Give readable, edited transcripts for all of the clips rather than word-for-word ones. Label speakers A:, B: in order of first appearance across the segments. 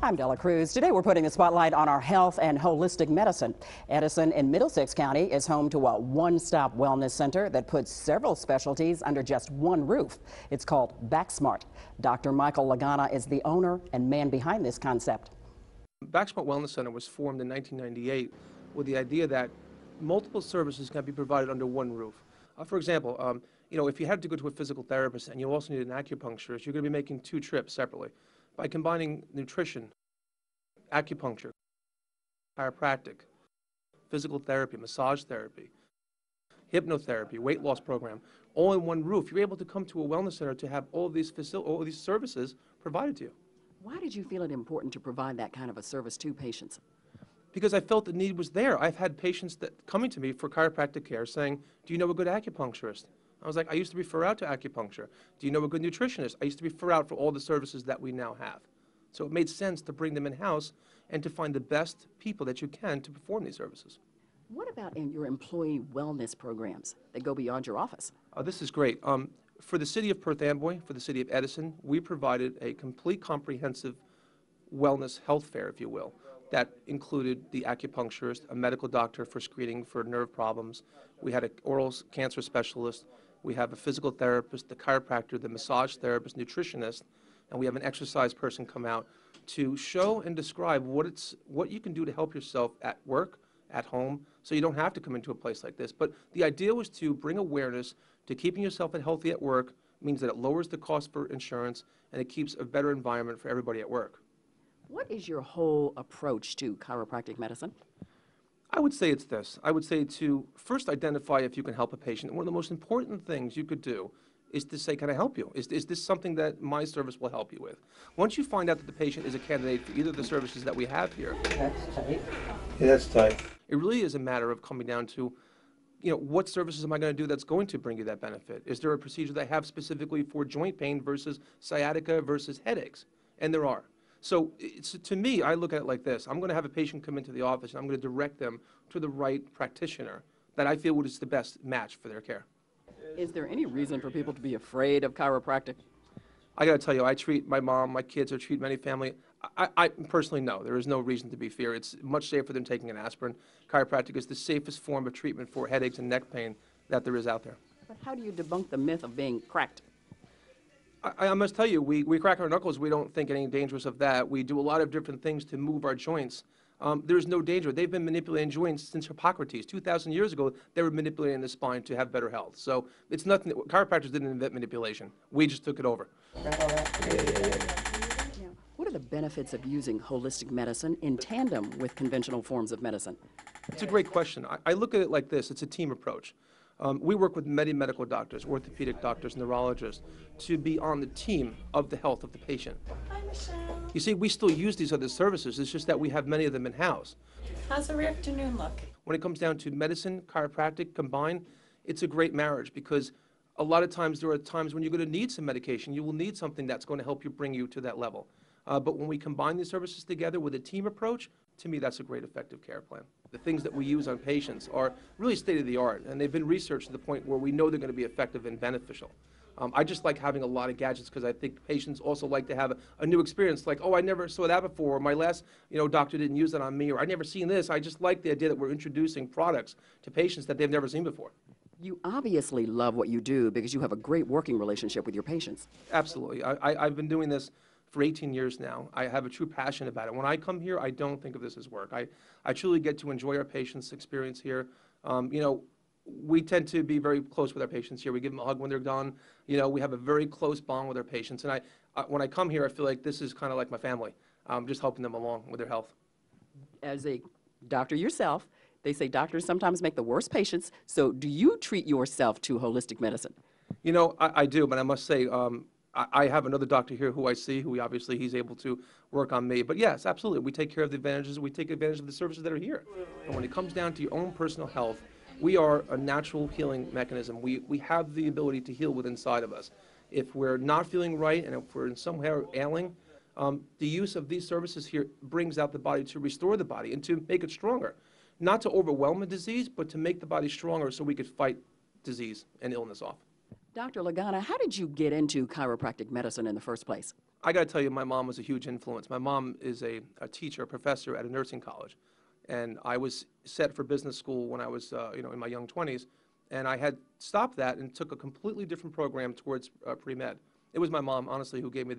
A: I'm Della Cruz. Today we're putting the spotlight on our health and holistic medicine. Edison in Middlesex County is home to a one-stop wellness center that puts several specialties under just one roof. It's called BackSmart. Dr. Michael Lagana is the owner and man behind this concept.
B: BackSmart Wellness Center was formed in 1998 with the idea that multiple services can be provided under one roof. For example, if you had to go to a physical therapist and you also need an acupuncturist, you're going to be making two trips separately. By combining nutrition, acupuncture, chiropractic, physical therapy, massage therapy, hypnotherapy, weight loss program, all in one roof, you're able to come to a wellness center to have all these services provided to you.
A: Why did you feel it important to provide that kind of a service to patients?
B: Because I felt the need was there. I've had patients that coming to me for chiropractic care saying, do you know a good acupuncturist? I was like, I used to refer out to acupuncture. Do you know a good nutritionist? I used to refer out for all the services that we now have. So it made sense to bring them in-house and to find the best people that you can to perform these services.
A: What about in your employee wellness programs that go beyond your office?
B: This is great. For the city of Perth Amboy, for the city of Edison, we provided a complete comprehensive wellness health fair, if you will, that included the acupuncturist, a medical doctor for screening for nerve problems. We had an oral cancer specialist. We have a physical therapist, the chiropractor, the massage therapist, nutritionist, and we have an exercise person come out to show and describe what you can do to help yourself at work, at home, so you don't have to come into a place like this. But the idea was to bring awareness to keeping yourself healthy at work, means that it lowers the cost for insurance and it keeps a better environment for everybody at work.
A: What is your whole approach to chiropractic medicine?
B: I would say it's this. I would say to first identify if you can help a patient. One of the most important things you could do is to say, can I help you? Is this something that my service will help you with? Once you find out that the patient is a candidate for either of the services that we have here.
C: That's tight. Yeah, that's tight.
B: It really is a matter of coming down to, what services am I going to do that's going to bring you that benefit? Is there a procedure that I have specifically for joint pain versus sciatica versus headaches? And there are. So to me, I look at it like this. I'm going to have a patient come into the office, and I'm going to direct them to the right practitioner that I feel is the best match for their care.
A: Is there any reason for people to be afraid of chiropractic?
B: I got to tell you, I treat my mom, my kids, I treat many family. I personally know there is no reason to be feared. It's much safer than taking an aspirin. Chiropractic is the safest form of treatment for headaches and neck pain that there is out there.
A: But how do you debunk the myth of being cracked?
B: I must tell you, we crack our knuckles. We don't think anything dangerous of that. We do a lot of different things to move our joints. There's no danger. They've been manipulating joints since Hippocrates. 2,000 years ago, they were manipulating the spine to have better health. So it's nothing. Chiropractors didn't invent manipulation. We just took it over.
A: What are the benefits of using holistic medicine in tandem with conventional forms of medicine?
B: It's a great question. I look at it like this. It's a team approach. We work with many medical doctors, orthopedic doctors, neurologists, to be on the team of the health of the patient.
D: Hi, Michelle.
B: You see, we still use these other services. It's just that we have many of them in-house.
D: How's the afternoon look?
B: When it comes down to medicine, chiropractic combined, it's a great marriage because a lot of times there are times when you're going to need some medication. You will need something that's going to help you bring you to that level. But when we combine these services together with a team approach, to me, that's a great effective care plan. The things that we use on patients are really state-of-the-art, and they've been researched to the point where we know they're going to be effective and beneficial. I just like having a lot of gadgets because I think patients also like to have a new experience, like, oh, I never saw that before, or my last doctor didn't use that on me, or I never seen this. I just like the idea that we're introducing products to patients that they've never seen before.
A: You obviously love what you do because you have a great working relationship with your patients.
B: Absolutely. I've been doing this for 18 years now. I have a true passion about it. When I come here, I don't think of this as work. I truly get to enjoy our patients' experience here. We tend to be very close with our patients here. We give them a hug when they're done. We have a very close bond with our patients. And when I come here, I feel like this is kind of like my family. I'm just helping them along with their health.
A: As a doctor yourself, they say doctors sometimes make the worst patients. So do you treat yourself to holistic medicine?
B: I do, but I must say, I have another doctor here who I see, who obviously he's able to work on me. But yes, absolutely, we take care of the advantages. We take advantage of the services that are here. And when it comes down to your own personal health, we are a natural healing mechanism. We have the ability to heal within inside of us. If we're not feeling right and if we're in some way ailing, the use of these services here brings out the body to restore the body and to make it stronger. Not to overwhelm a disease, but to make the body stronger so we could fight disease and illness off.
A: Dr. Lagana, how did you get into chiropractic medicine in the first place?
B: I got to tell you, my mom was a huge influence. My mom is a teacher, a professor at a nursing college, and I was set for business school when I was, in my young 20s, and I had stopped that and took a completely different program towards pre-med. It was my mom, honestly, who gave me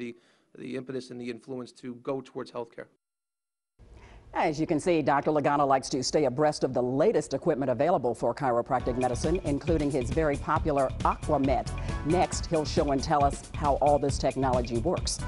B: the impetus and the influence to go towards healthcare.
A: As you can see, Dr. Lagana likes to stay abreast of the latest equipment available for chiropractic medicine, including his very popular AquaMet. Next, he'll show and tell us how all this technology works.